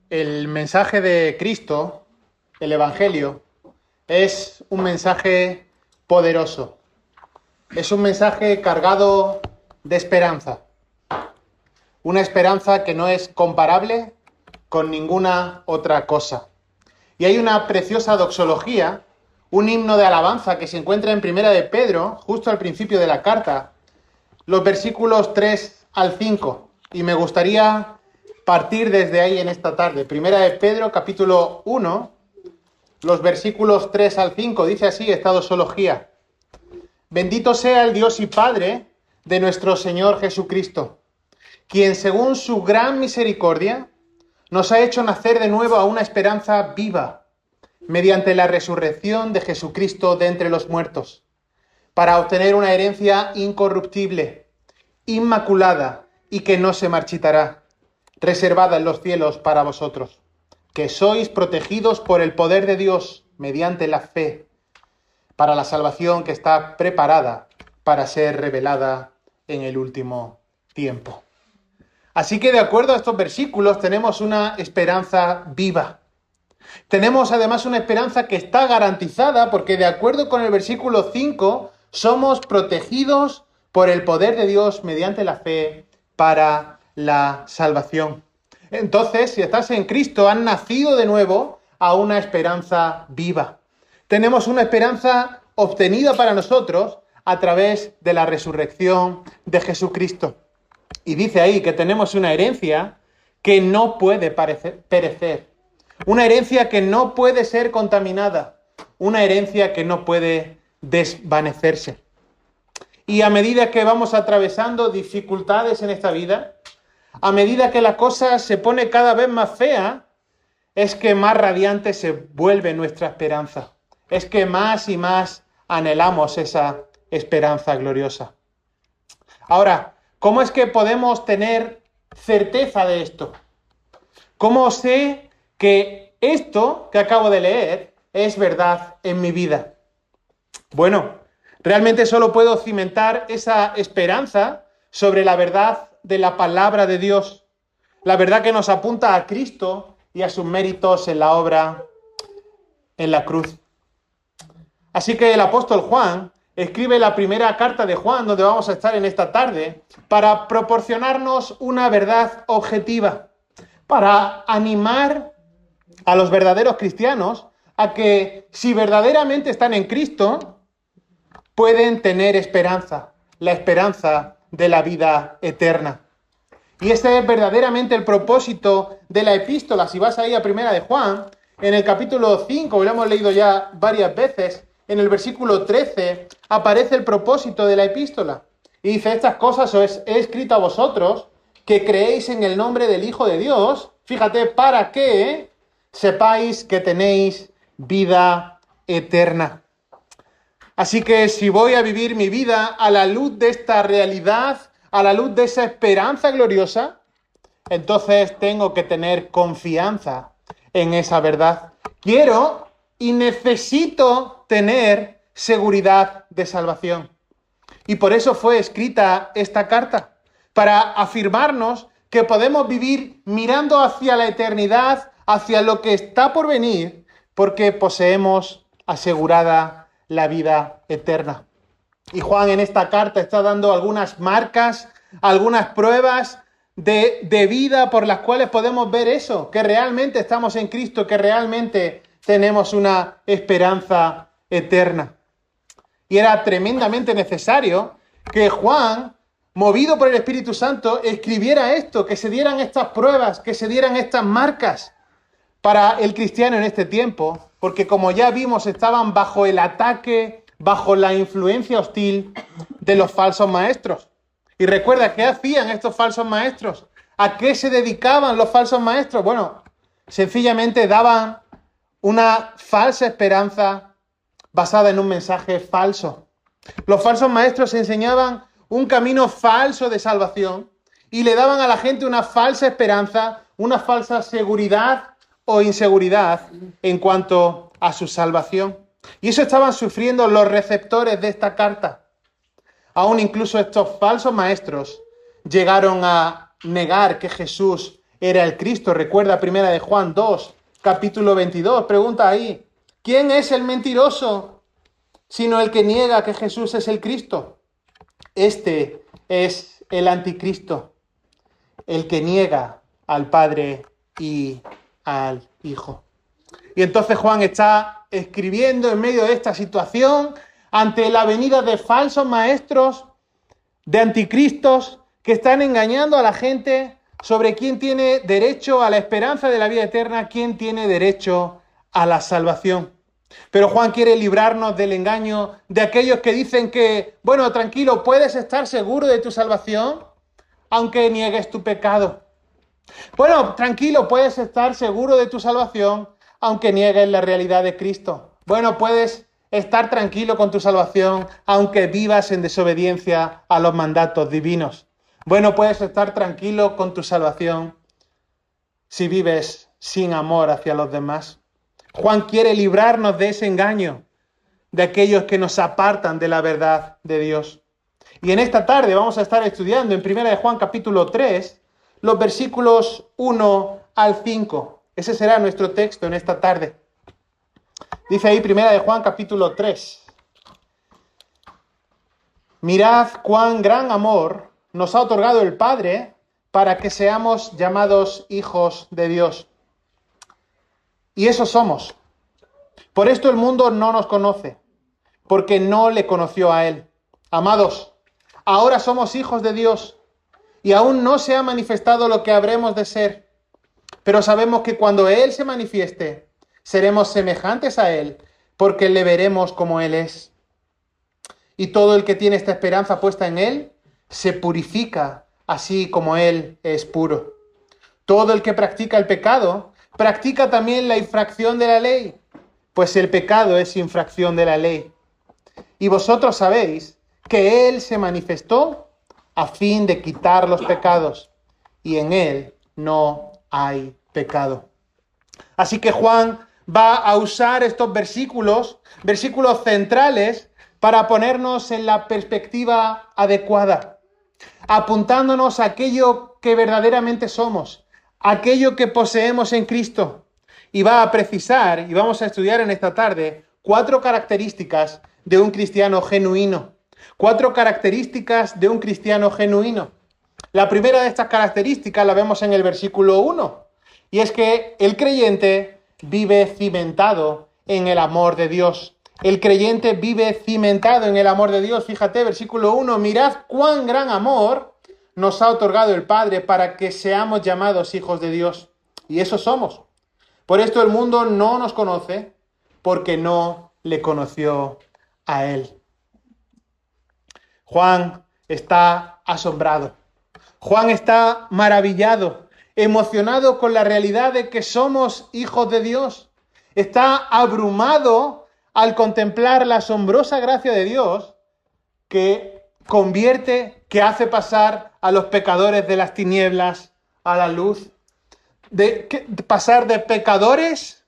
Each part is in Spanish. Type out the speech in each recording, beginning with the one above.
El mensaje de Cristo, el Evangelio, es un mensaje poderoso. Es un mensaje cargado de esperanza. Una esperanza que no es comparable con ninguna otra cosa. Y hay una preciosa doxología, un himno de alabanza que se encuentra en Primera de Pedro, justo al principio de la carta, los versículos 3 al 5. Y me gustaría partir desde ahí en esta tarde. Primera de Pedro, capítulo 1, los versículos 3 al 5. Dice así esta doxología: Bendito sea el Dios y Padre de nuestro Señor Jesucristo, quien según su gran misericordia nos ha hecho nacer de nuevo a una esperanza viva, mediante la resurrección de Jesucristo de entre los muertos, para obtener una herencia incorruptible, inmaculada y que no se marchitará, reservada en los cielos para vosotros, que sois protegidos por el poder de Dios mediante la fe, para la salvación que está preparada para ser revelada en el último tiempo. Así que de acuerdo a estos versículos tenemos una esperanza viva. Tenemos además una esperanza que está garantizada porque de acuerdo con el versículo 5 somos protegidos por el poder de Dios mediante la fe para la salvación. Entonces, si estás en Cristo, has nacido de nuevo a una esperanza viva. Tenemos una esperanza obtenida para nosotros a través de la resurrección de Jesucristo. Y dice ahí que tenemos una herencia que no puede perecer, una herencia que no puede ser contaminada, una herencia que no puede desvanecerse. Y a medida que vamos atravesando dificultades en esta vida, a medida que la cosa se pone cada vez más fea, es que más radiante se vuelve nuestra esperanza. Es que más y más anhelamos esa esperanza gloriosa. Ahora, ¿cómo es que podemos tener certeza de esto? ¿Cómo sé que esto que acabo de leer es verdad en mi vida? Bueno, realmente solo puedo cimentar esa esperanza sobre la verdad de la palabra de Dios, la verdad que nos apunta a Cristo y a sus méritos en la obra en la cruz. Así que el apóstol Juan escribe la primera carta de Juan, donde vamos a estar en esta tarde, para proporcionarnos una verdad objetiva, para animar a los verdaderos cristianos a que, si verdaderamente están en Cristo, pueden tener esperanza, la esperanza de la vida eterna. Y ese es verdaderamente el propósito de la epístola. Si vas ahí a Primera de Juan, en el capítulo 5, lo hemos leído ya varias veces, en el versículo 13 aparece el propósito de la epístola. Y dice: estas cosas os he escrito a vosotros, que creéis en el nombre del Hijo de Dios, fíjate, para que sepáis que tenéis vida eterna. Así que si voy a vivir mi vida a la luz de esta realidad, a la luz de esa esperanza gloriosa, entonces tengo que tener confianza en esa verdad. Quiero y necesito tener seguridad de salvación. Y por eso fue escrita esta carta, para afirmarnos que podemos vivir mirando hacia la eternidad, hacia lo que está por venir, porque poseemos asegurada la vida eterna. Y Juan en esta carta está dando algunas marcas, algunas pruebas de vida por las cuales podemos ver eso, que realmente estamos en Cristo, que realmente tenemos una esperanza eterna. Y era tremendamente necesario que Juan, movido por el Espíritu Santo, escribiera esto, que se dieran estas pruebas, que se dieran estas marcas para el cristiano en este tiempo, porque como ya vimos, estaban bajo el ataque, bajo la influencia hostil de los falsos maestros. Y recuerda, ¿qué hacían estos falsos maestros? ¿A qué se dedicaban los falsos maestros? Bueno, sencillamente daban una falsa esperanza basada en un mensaje falso. Los falsos maestros enseñaban un camino falso de salvación y le daban a la gente una falsa esperanza, una falsa seguridad o inseguridad en cuanto a su salvación. Y eso estaban sufriendo los receptores de esta carta. Aún incluso estos falsos maestros llegaron a negar que Jesús era el Cristo. Recuerda 1 de Juan 2, capítulo 22. Pregunta ahí, ¿quién es el mentiroso sino el que niega que Jesús es el Cristo? Este es el anticristo, el que niega al Padre y al Hijo. Y entonces Juan está escribiendo en medio de esta situación, ante la venida de falsos maestros, de anticristos, que están engañando a la gente sobre quién tiene derecho a la esperanza de la vida eterna, quién tiene derecho a la salvación. Pero Juan quiere librarnos del engaño de aquellos que dicen que, bueno, tranquilo, puedes estar seguro de tu salvación, aunque niegues tu pecado. Bueno, tranquilo, puedes estar seguro de tu salvación, aunque niegues la realidad de Cristo. Bueno, puedes estar tranquilo con tu salvación, aunque vivas en desobediencia a los mandatos divinos. Bueno, puedes estar tranquilo con tu salvación si vives sin amor hacia los demás. Juan quiere librarnos de ese engaño, de aquellos que nos apartan de la verdad de Dios. Y en esta tarde vamos a estar estudiando en 1 de Juan capítulo 3, los versículos 1 al 5. Ese será nuestro texto en esta tarde. Dice ahí 1 de Juan capítulo 3. Mirad cuán gran amor nos ha otorgado el Padre para que seamos llamados hijos de Dios. Y eso somos. Por esto el mundo no nos conoce, porque no le conoció a Él. Amados, ahora somos hijos de Dios y aún no se ha manifestado lo que habremos de ser. Pero sabemos que cuando Él se manifieste, seremos semejantes a Él, porque le veremos como Él es. Y todo el que tiene esta esperanza puesta en Él, se purifica, así como Él es puro. Todo el que practica el pecado, practica también la infracción de la ley, pues el pecado es infracción de la ley. Y vosotros sabéis que Él se manifestó a fin de quitar los pecados, y en Él no hay pecado. Así que Juan va a usar estos versículos centrales, para ponernos en la perspectiva adecuada, apuntándonos a aquello que verdaderamente somos, aquello que poseemos en Cristo. Y va a precisar, y vamos a estudiar en esta tarde, 4 características de un cristiano genuino. 4 características de un cristiano genuino. La primera de estas características la vemos en el versículo 1, y es que el creyente vive cimentado en el amor de Dios. El creyente vive cimentado en el amor de Dios. Fíjate, versículo 1, mirad cuán gran amor nos ha otorgado el Padre para que seamos llamados hijos de Dios. Y eso somos. Por esto el mundo no nos conoce, porque no le conoció a Él. Juan está asombrado. Juan está maravillado, emocionado con la realidad de que somos hijos de Dios. Está abrumado al contemplar la asombrosa gracia de Dios que convierte, que hace pasar a los pecadores de las tinieblas a la luz, de pasar de pecadores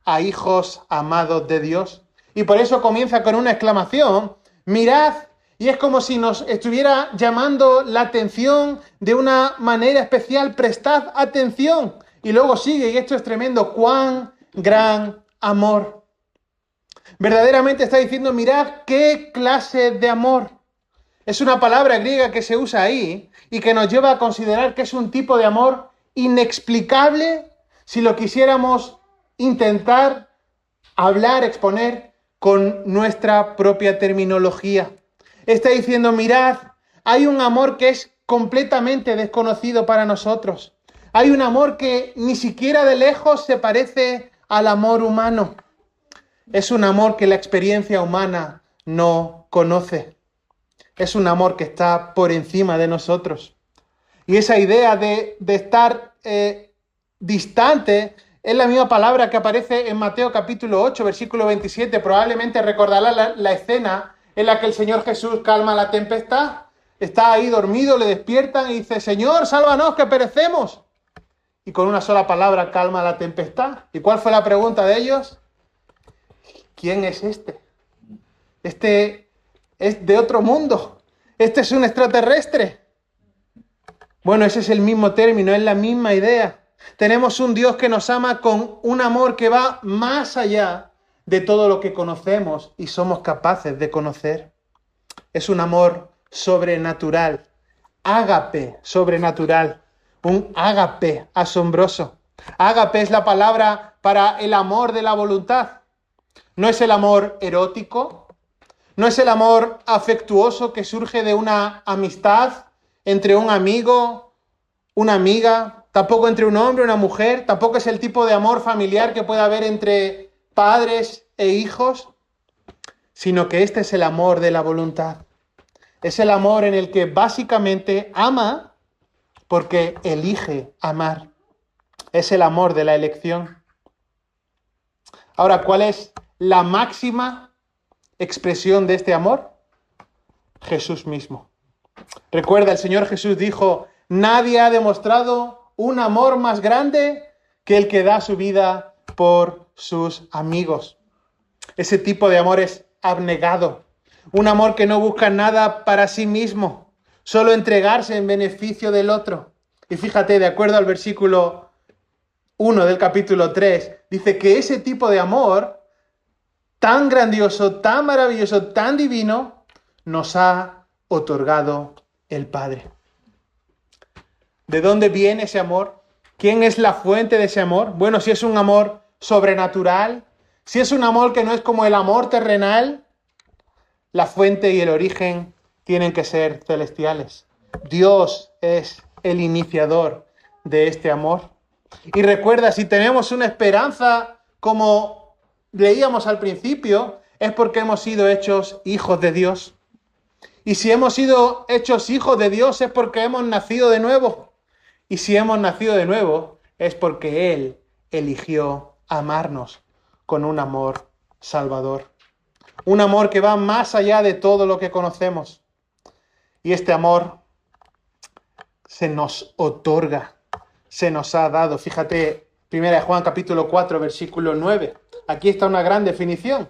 a hijos amados de Dios. Y por eso comienza con una exclamación, mirad, y es como si nos estuviera llamando la atención de una manera especial, prestad atención. Y luego sigue, y esto es tremendo, cuán gran amor. Verdaderamente está diciendo, mirad qué clase de amor. Es una palabra griega que se usa ahí y que nos lleva a considerar que es un tipo de amor inexplicable si lo quisiéramos intentar hablar, exponer con nuestra propia terminología. Está diciendo, mirad, hay un amor que es completamente desconocido para nosotros. Hay un amor que ni siquiera de lejos se parece al amor humano. Es un amor que la experiencia humana no conoce. Es un amor que está por encima de nosotros. Y esa idea de estar distante es la misma palabra que aparece en Mateo capítulo 8, versículo 27. Probablemente recordará la escena en la que el Señor Jesús calma la tempestad. Está ahí dormido, le despiertan y dice, Señor, sálvanos que perecemos. Y con una sola palabra calma la tempestad. ¿Y cuál fue la pregunta de ellos? ¿Quién es este? Este es de otro mundo. Este es un extraterrestre. Bueno, ese es el mismo término, es la misma idea. Tenemos un Dios que nos ama con un amor que va más allá de todo lo que conocemos y somos capaces de conocer. Es un amor sobrenatural, ágape sobrenatural, un ágape asombroso. Ágape es la palabra para el amor de la voluntad. No es el amor erótico, no es el amor afectuoso que surge de una amistad entre un amigo, una amiga, tampoco entre un hombre y una mujer, tampoco es el tipo de amor familiar que puede haber entre padres e hijos, sino que este es el amor de la voluntad. Es el amor en el que básicamente ama porque elige amar. Es el amor de la elección. Ahora, ¿cuál es la máxima expresión de este amor? Jesús mismo. Recuerda, el Señor Jesús dijo: nadie ha demostrado un amor más grande que el que da su vida por sus amigos. Ese tipo de amor es abnegado. Un amor que no busca nada para sí mismo, solo entregarse en beneficio del otro. Y fíjate, de acuerdo al versículo 1 del capítulo 3, dice que ese tipo de amor tan grandioso, tan maravilloso, tan divino, nos ha otorgado el Padre. ¿De dónde viene ese amor? ¿Quién es la fuente de ese amor? Bueno, si es un amor sobrenatural, si es un amor que no es como el amor terrenal, la fuente y el origen tienen que ser celestiales. Dios es el iniciador de este amor. Y recuerda, si tenemos una esperanza como leíamos al principio, es porque hemos sido hechos hijos de Dios. Y si hemos sido hechos hijos de Dios es porque hemos nacido de nuevo. Y si hemos nacido de nuevo es porque Él eligió amarnos con un amor salvador. Un amor que va más allá de todo lo que conocemos. Y este amor se nos otorga, se nos ha dado. Fíjate, 1 Juan capítulo 4, versículo 9. Aquí está una gran definición.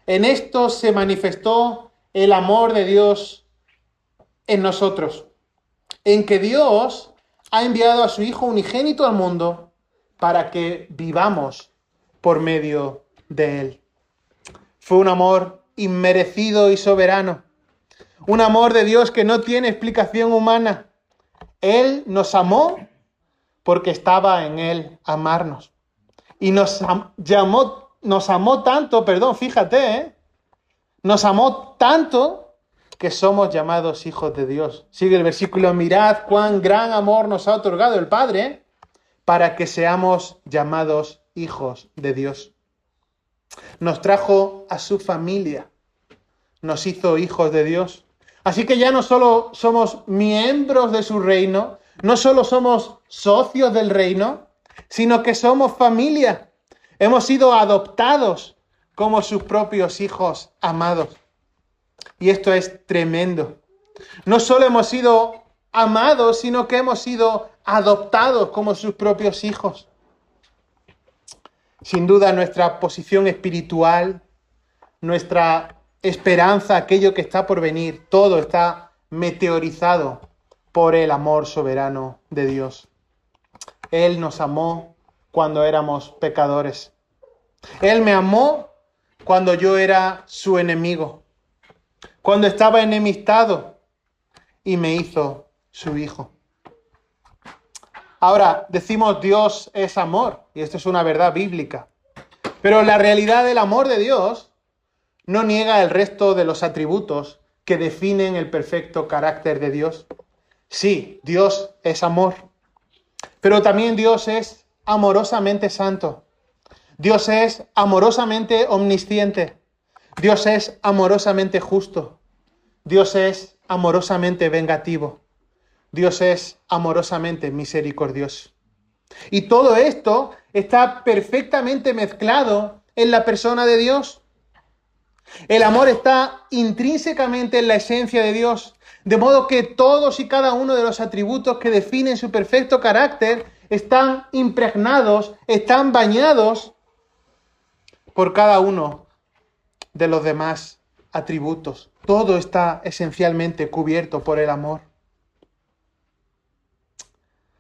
En esto se manifestó el amor de Dios en nosotros, en que Dios ha enviado a su Hijo unigénito al mundo para que vivamos por medio de Él. Fue un amor inmerecido y soberano. Un amor de Dios que no tiene explicación humana. Él nos amó porque estaba en Él amarnos. Y nos amó tanto, nos amó tanto que somos llamados hijos de Dios. Sigue el versículo: mirad cuán gran amor nos ha otorgado el Padre para que seamos llamados hijos de Dios. Nos trajo a su familia, nos hizo hijos de Dios. Así que ya no solo somos miembros de su reino, no solo somos socios del reino, sino que somos familia. Hemos sido adoptados como sus propios hijos amados. Y esto es tremendo. No solo hemos sido amados, sino que hemos sido adoptados como sus propios hijos. Sin duda, nuestra posición espiritual, nuestra esperanza, aquello que está por venir, todo está meteorizado por el amor soberano de Dios. Él nos amó cuando éramos pecadores. Él me amó cuando yo era su enemigo, cuando estaba enemistado, y me hizo su hijo. Ahora, decimos Dios es amor, y esto es una verdad bíblica. Pero la realidad del amor de Dios no niega el resto de los atributos que definen el perfecto carácter de Dios. Sí, Dios es amor, pero también Dios es amorosamente santo. Dios es amorosamente omnisciente. Dios es amorosamente justo. Dios es amorosamente vengativo. Dios es amorosamente misericordioso. Y todo esto está perfectamente mezclado en la persona de Dios. El amor está intrínsecamente en la esencia de Dios, de modo que todos y cada uno de los atributos que definen su perfecto carácter están impregnados, están bañados por cada uno de los demás atributos. Todo está esencialmente cubierto por el amor.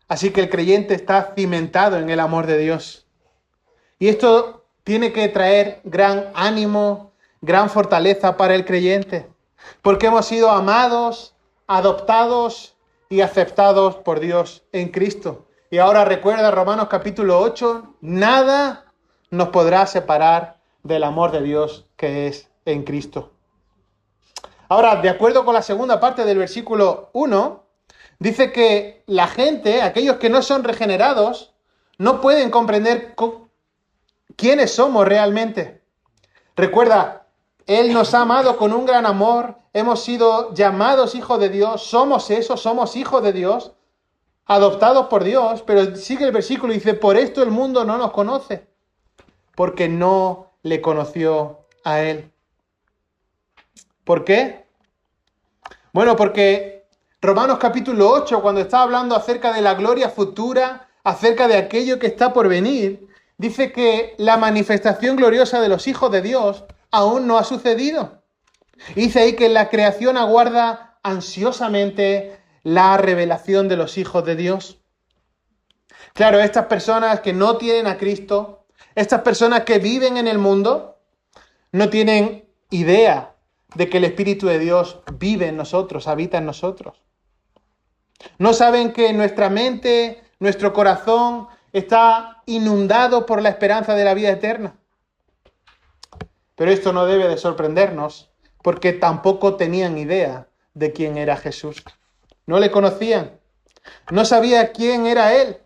Así que el creyente está cimentado en el amor de Dios. Y esto tiene que traer gran ánimo, gran fortaleza para el creyente, porque hemos sido amados, adoptados y aceptados por Dios en Cristo. Y ahora recuerda Romanos capítulo 8, nada nos podrá separar del amor de Dios que es en Cristo. Ahora, de acuerdo con la segunda parte del versículo 1, dice que la gente, aquellos que no son regenerados, no pueden comprender quiénes somos realmente. Recuerda, Él nos ha amado con un gran amor, hemos sido llamados hijos de Dios, somos eso, somos hijos de Dios, adoptados por Dios, pero sigue el versículo y dice, por esto el mundo no nos conoce, porque no le conoció a Él. ¿Por qué? Bueno, porque Romanos capítulo 8, cuando está hablando acerca de la gloria futura, acerca de aquello que está por venir, dice que la manifestación gloriosa de los hijos de Dios aún no ha sucedido. Y dice ahí que la creación aguarda ansiosamente la revelación de los hijos de Dios. Claro, estas personas que no tienen a Cristo, estas personas que viven en el mundo, no tienen idea de que el Espíritu de Dios vive en nosotros, habita en nosotros. No saben que nuestra mente, nuestro corazón está inundado por la esperanza de la vida eterna. Pero esto no debe de sorprendernos, porque tampoco tenían idea de quién era Jesús. No le conocían, no sabía quién era Él.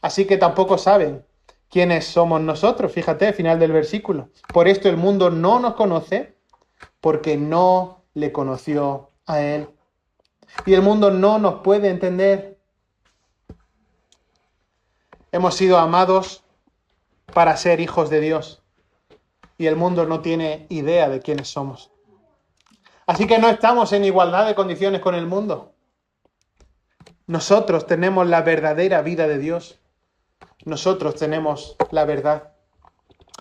Así que tampoco saben quiénes somos nosotros. Fíjate, final del versículo. Por esto el mundo no nos conoce, porque no le conoció a Él. Y el mundo no nos puede entender. Hemos sido amados para ser hijos de Dios. Y el mundo no tiene idea de quiénes somos. Así que no estamos en igualdad de condiciones con el mundo. Nosotros tenemos la verdadera vida de Dios. Nosotros tenemos la verdad.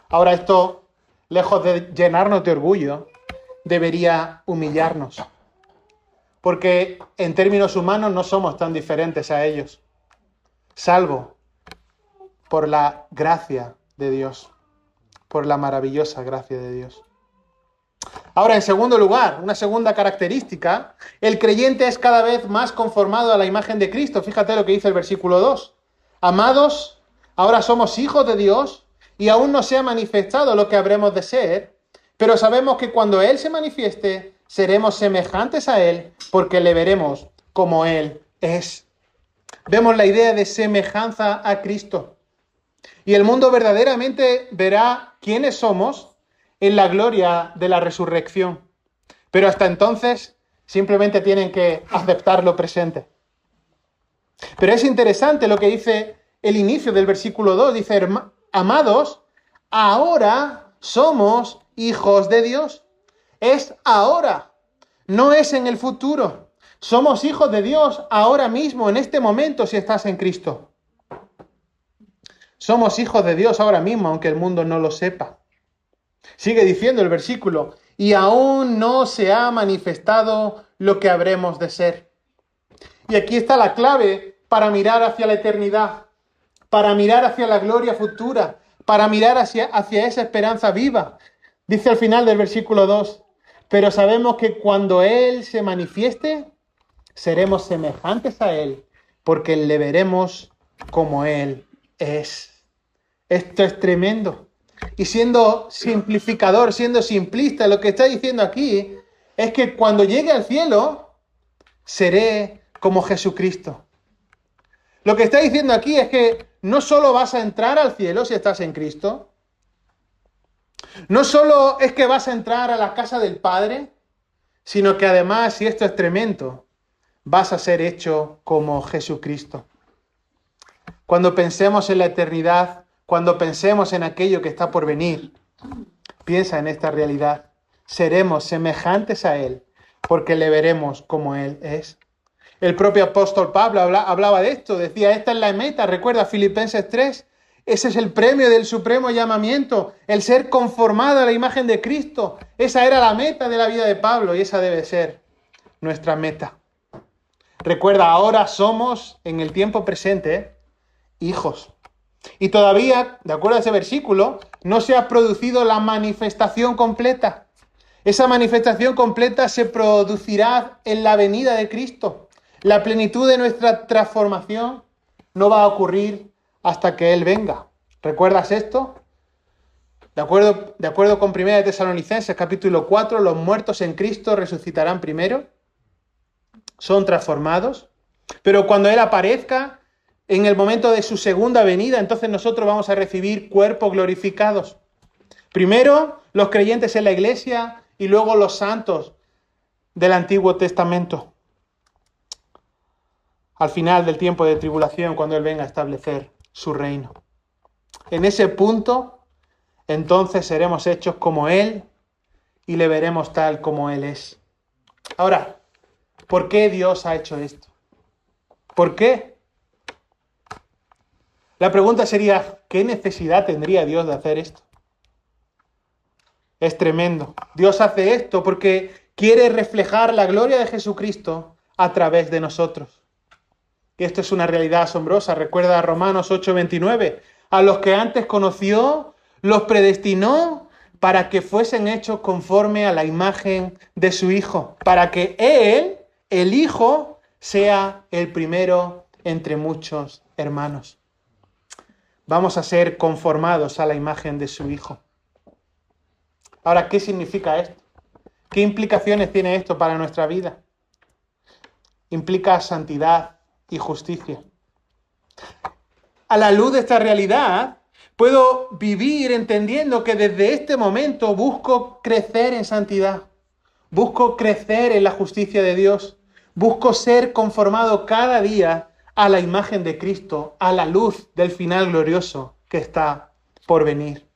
Ahora esto, lejos de llenarnos de orgullo, debería humillarnos. Porque en términos humanos no somos tan diferentes a ellos, salvo por la gracia de Dios, por la maravillosa gracia de Dios. Ahora, en segundo lugar, una segunda característica, el creyente es cada vez más conformado a la imagen de Cristo. Fíjate lo que dice el versículo 2. Amados, ahora somos hijos de Dios y aún no se ha manifestado lo que habremos de ser, pero sabemos que cuando Él se manifieste, seremos semejantes a Él porque le veremos como Él es. Vemos la idea de semejanza a Cristo. Y el mundo verdaderamente verá quiénes somos en la gloria de la resurrección. Pero hasta entonces simplemente tienen que aceptar lo presente. Pero es interesante lo que dice el inicio del versículo 2. Dice, amados, ahora somos hijos de Dios. Es ahora, no es en el futuro. Somos hijos de Dios ahora mismo, en este momento, si estás en Cristo. Somos hijos de Dios ahora mismo, aunque el mundo no lo sepa. Sigue diciendo el versículo, y aún no se ha manifestado lo que habremos de ser. Y aquí está la clave para mirar hacia la eternidad, para mirar hacia la gloria futura, para mirar hacia esa esperanza viva. Dice al final del versículo 2, pero sabemos que cuando Él se manifieste, seremos semejantes a Él, porque le veremos como Él es. Esto es tremendo. Y siendo simplificador, siendo simplista, lo que está diciendo aquí es que cuando llegue al cielo, seré como Jesucristo. Lo que está diciendo aquí es que no solo vas a entrar al cielo si estás en Cristo, no solo es que vas a entrar a la casa del Padre, sino que además, y esto es tremendo, vas a ser hecho como Jesucristo. Cuando pensemos en la eternidad, cuando pensemos en aquello que está por venir, piensa en esta realidad. Seremos semejantes a Él, porque le veremos como Él es. El propio apóstol Pablo hablaba de esto, decía, esta es la meta, recuerda Filipenses 3, ese es el premio del supremo llamamiento, el ser conformado a la imagen de Cristo. Esa era la meta de la vida de Pablo y esa debe ser nuestra meta. Recuerda, ahora somos, en el tiempo presente, hijos. Y todavía, de acuerdo a ese versículo, no se ha producido la manifestación completa. Esa manifestación completa se producirá en la venida de Cristo. La plenitud de nuestra transformación no va a ocurrir hasta que Él venga. ¿Recuerdas esto? De acuerdo con 1 Tesalonicenses capítulo 4, los muertos en Cristo resucitarán primero, son transformados, pero cuando Él aparezca, en el momento de su segunda venida, entonces nosotros vamos a recibir cuerpos glorificados. Primero los creyentes en la iglesia y luego los santos del Antiguo Testamento. Al final del tiempo de tribulación, cuando Él venga a establecer su reino. En ese punto, entonces seremos hechos como Él y le veremos tal como Él es. Ahora, ¿por qué Dios ha hecho esto? ¿Por qué? La pregunta sería, ¿qué necesidad tendría Dios de hacer esto? Es tremendo. Dios hace esto porque quiere reflejar la gloria de Jesucristo a través de nosotros. Y esto es una realidad asombrosa. Recuerda a Romanos 8:29. A los que antes conoció, los predestinó para que fuesen hechos conforme a la imagen de su Hijo. Para que Él, el Hijo, sea el primero entre muchos hermanos. Vamos a ser conformados a la imagen de su Hijo. Ahora, ¿qué significa esto? ¿Qué implicaciones tiene esto para nuestra vida? Implica santidad y justicia. A la luz de esta realidad, puedo vivir entendiendo que desde este momento busco crecer en santidad, busco crecer en la justicia de Dios, busco ser conformado cada día a la imagen de Cristo, a la luz del final glorioso que está por venir.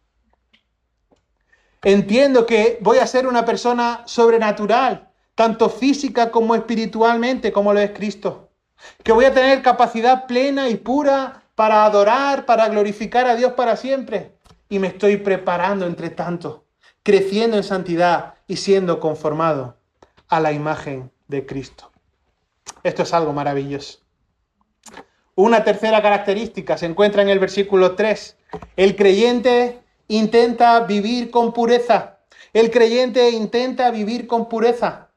Entiendo que voy a ser una persona sobrenatural, tanto física como espiritualmente, como lo es Cristo. Que voy a tener capacidad plena y pura para adorar, para glorificar a Dios para siempre. Y me estoy preparando entre tanto, creciendo en santidad y siendo conformado a la imagen de Cristo. Esto es algo maravilloso. Una tercera característica se encuentra en el versículo 3. El creyente intenta vivir con pureza. El creyente intenta vivir con pureza.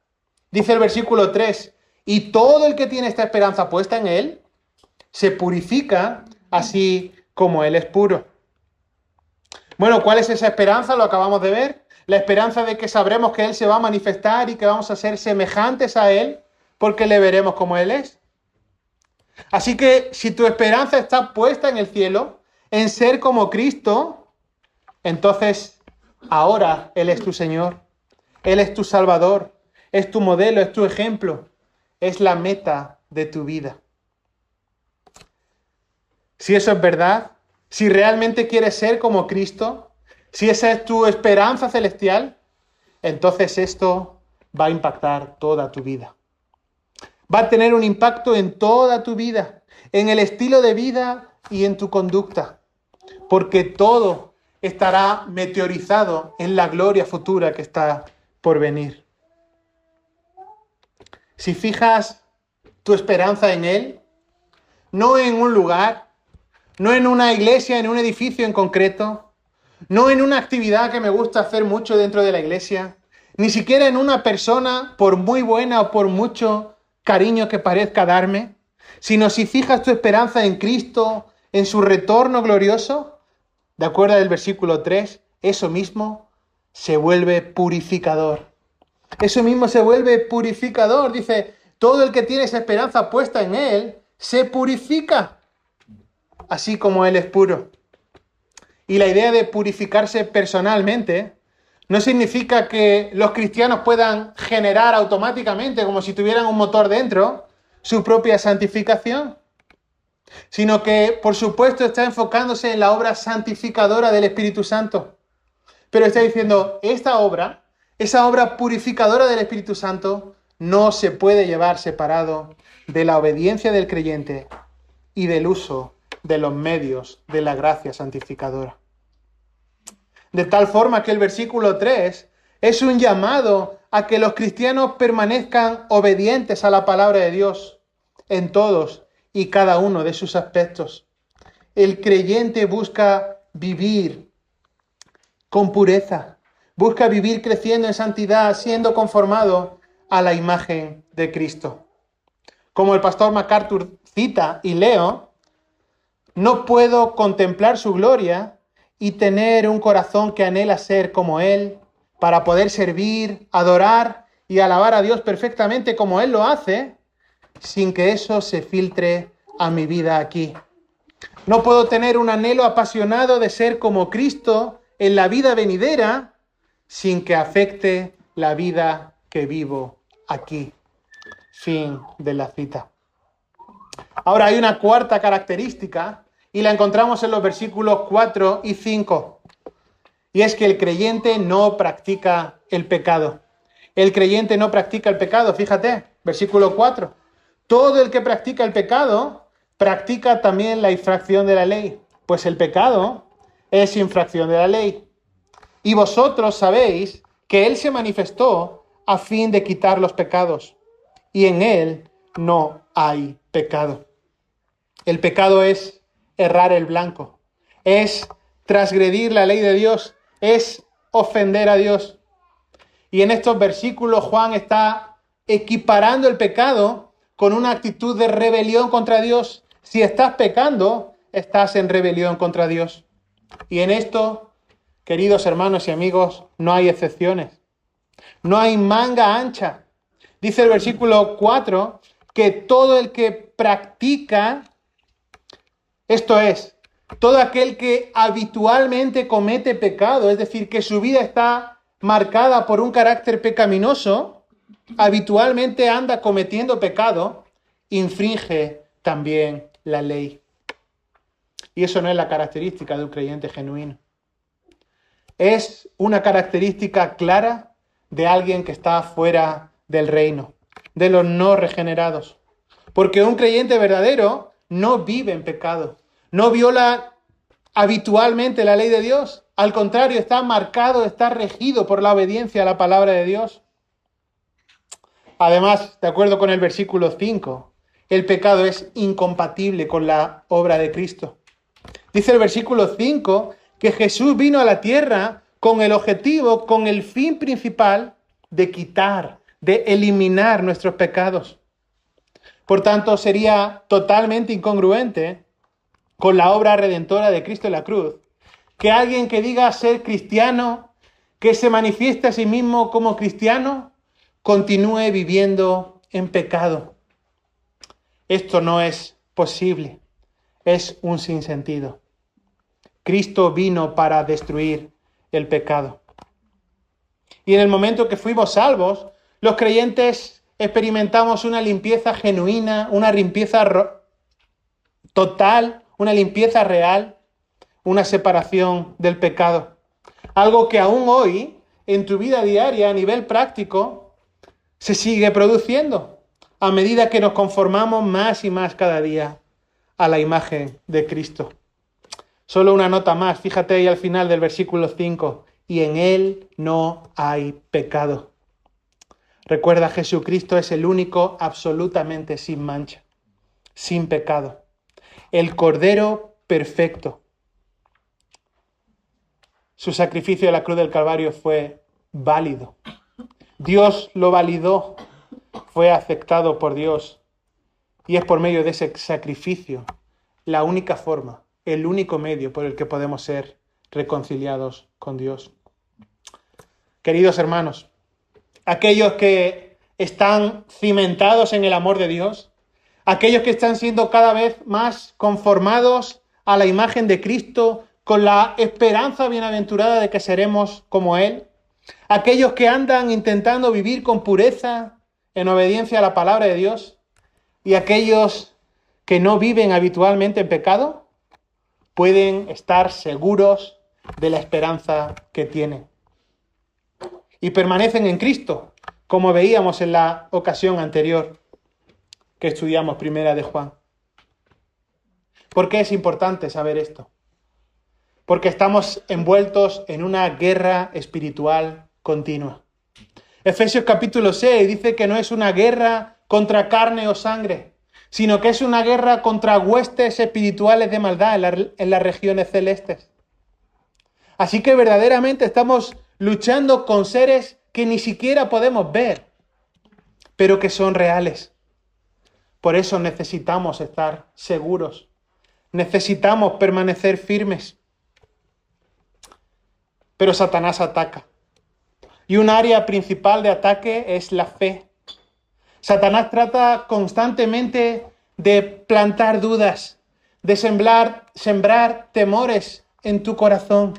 Dice el versículo 3. Y todo el que tiene esta esperanza puesta en Él, se purifica así como Él es puro. Bueno, ¿cuál es esa esperanza? Lo acabamos de ver. La esperanza de que sabremos que Él se va a manifestar y que vamos a ser semejantes a Él porque le veremos como Él es. Así que si tu esperanza está puesta en el cielo, en ser como Cristo, entonces ahora Él es tu Señor, Él es tu Salvador, es tu modelo, es tu ejemplo, es la meta de tu vida. Si eso es verdad, si realmente quieres ser como Cristo, si esa es tu esperanza celestial, entonces esto va a impactar toda tu vida. Va a tener un impacto en toda tu vida, en el estilo de vida y en tu conducta, porque todo estará meteorizado en la gloria futura que está por venir. Si fijas tu esperanza en Él, no en un lugar, no en una iglesia, en un edificio en concreto, no en una actividad que me gusta hacer mucho dentro de la iglesia, ni siquiera en una persona, por muy buena o por mucho cariño que parezca darme, sino si fijas tu esperanza en Cristo, en su retorno glorioso, de acuerdo al versículo 3, eso mismo se vuelve purificador. Eso mismo se vuelve purificador. Dice, todo el que tiene esa esperanza puesta en Él, se purifica, así como Él es puro. Y la idea de purificarse personalmente no significa que los cristianos puedan generar automáticamente, como si tuvieran un motor dentro, su propia santificación, sino que, por supuesto, está enfocándose en la obra santificadora del Espíritu Santo. Pero está diciendo, esa obra purificadora del Espíritu Santo, no se puede llevar separado de la obediencia del creyente y del uso de los medios de la gracia santificadora. De tal forma que el versículo 3 es un llamado a que los cristianos permanezcan obedientes a la palabra de Dios, en todos y cada uno de sus aspectos. El creyente busca vivir con pureza, busca vivir creciendo en santidad, siendo conformado a la imagen de Cristo. Como el pastor MacArthur cita y leo, no puedo contemplar su gloria y tener un corazón que anhela ser como Él, para poder servir, adorar y alabar a Dios perfectamente como Él lo hace, sin que eso se filtre a mi vida aquí. No puedo tener un anhelo apasionado de ser como Cristo en la vida venidera, sin que afecte la vida que vivo aquí. Fin de la cita. Ahora hay una cuarta característica y la encontramos en los versículos 4 y 5. Y es que el creyente no practica el pecado. El creyente no practica el pecado. Fíjate, versículo 4. Todo el que practica el pecado practica también la infracción de la ley, pues el pecado es infracción de la ley. Y vosotros sabéis que Él se manifestó a fin de quitar los pecados, y en Él no hay pecado. El pecado es errar el blanco, es transgredir la ley de Dios, es ofender a Dios. Y en estos versículos Juan está equiparando el pecado con una actitud de rebelión contra Dios. Si estás pecando, estás en rebelión contra Dios. Y en esto, queridos hermanos y amigos, no hay excepciones. No hay manga ancha. Dice el versículo 4 que todo el que practica, esto es, todo aquel que habitualmente comete pecado, es decir, que su vida está marcada por un carácter pecaminoso, habitualmente anda cometiendo pecado, infringe también la ley. Y eso no es la característica de un creyente genuino. Es una característica clara de alguien que está fuera del reino, de los no regenerados. Porque un creyente verdadero no vive en pecado, no viola habitualmente la ley de Dios. Al contrario, está marcado, está regido por la obediencia a la palabra de Dios. Además, de acuerdo con el versículo 5, el pecado es incompatible con la obra de Cristo. Dice el versículo 5 que Jesús vino a la tierra con el objetivo, con el fin principal de quitar, de eliminar nuestros pecados. Por tanto, sería totalmente incongruente con la obra redentora de Cristo en la cruz que alguien que diga ser cristiano, que se manifieste a sí mismo como cristiano, continúe viviendo en pecado. Esto no es posible, es un sinsentido. Cristo vino para destruir el pecado. Y en el momento que fuimos salvos, los creyentes experimentamos una limpieza genuina, una limpieza total, una limpieza real, una separación del pecado. Algo que aún hoy, en tu vida diaria, a nivel práctico, se sigue produciendo a medida que nos conformamos más y más cada día a la imagen de Cristo. Solo una nota más, fíjate ahí al final del versículo 5, y en Él no hay pecado. Recuerda, Jesucristo es el único absolutamente sin mancha, sin pecado, el Cordero perfecto. Su sacrificio en la cruz del Calvario fue válido. Dios lo validó, fue aceptado por Dios. Y es por medio de ese sacrificio la única forma, el único medio por el que podemos ser reconciliados con Dios. Queridos hermanos, aquellos que están cimentados en el amor de Dios, aquellos que están siendo cada vez más conformados a la imagen de Cristo, con la esperanza bienaventurada de que seremos como Él, aquellos que andan intentando vivir con pureza en obediencia a la palabra de Dios, y aquellos que no viven habitualmente en pecado, pueden estar seguros de la esperanza que tienen. Y permanecen en Cristo, como veíamos en la ocasión anterior que estudiamos Primera de Juan. ¿Por qué es importante saber esto? Porque estamos envueltos en una guerra espiritual continua. Efesios capítulo 6 dice que no es una guerra contra carne o sangre, sino que es una guerra contra huestes espirituales de maldad en las regiones celestes. Así que verdaderamente estamos luchando con seres que ni siquiera podemos ver, pero que son reales. Por eso necesitamos estar seguros. Necesitamos permanecer firmes. Pero Satanás ataca. Y un área principal de ataque es la fe. Satanás trata constantemente de plantar dudas, de sembrar temores en tu corazón,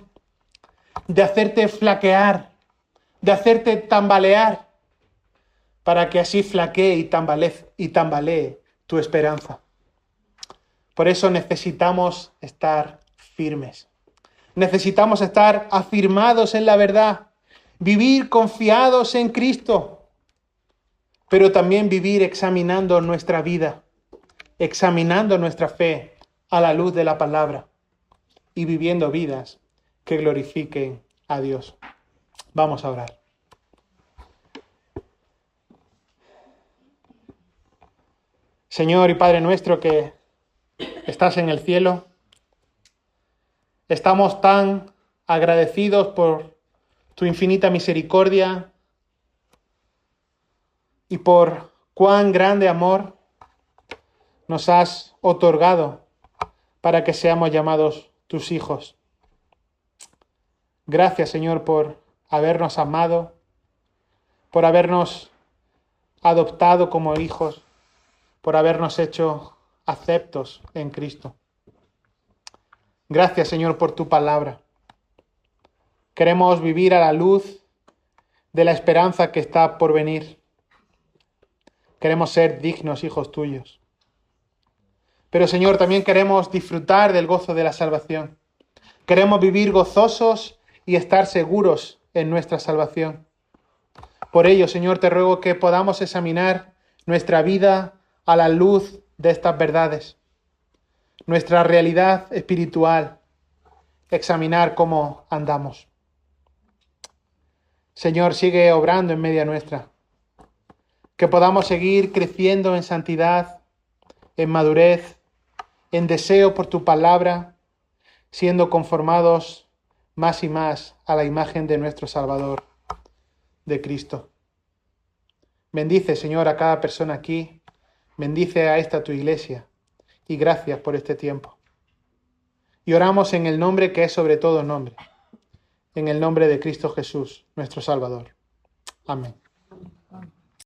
de hacerte flaquear, de hacerte tambalear, para que así flaquee y tambalee tu esperanza. Por eso necesitamos estar firmes. Necesitamos estar afirmados en la verdad, vivir confiados en Cristo, pero también vivir examinando nuestra vida, examinando nuestra fe a la luz de la palabra y viviendo vidas que glorifiquen a Dios. Vamos a orar. Señor y Padre nuestro que estás en el cielo, estamos tan agradecidos por tu infinita misericordia y por cuán grande amor nos has otorgado para que seamos llamados tus hijos. Gracias, Señor, por habernos amado, por habernos adoptado como hijos, por habernos hecho aceptos en Cristo. Gracias, Señor, por tu palabra. Queremos vivir a la luz de la esperanza que está por venir. Queremos ser dignos hijos tuyos. Pero, Señor, también queremos disfrutar del gozo de la salvación. Queremos vivir gozosos y estar seguros en nuestra salvación. Por ello, Señor, te ruego que podamos examinar nuestra vida a la luz de estas verdades, nuestra realidad espiritual, examinar cómo andamos. Señor, sigue obrando en medio nuestra, que podamos seguir creciendo en santidad, en madurez, en deseo por tu palabra, siendo conformados más y más a la imagen de nuestro Salvador, de Cristo. Bendice, Señor, a cada persona aquí. Bendice a esta tu iglesia y gracias por este tiempo. Y oramos en el nombre que es sobre todo nombre, en el nombre de Cristo Jesús, nuestro Salvador. Amén.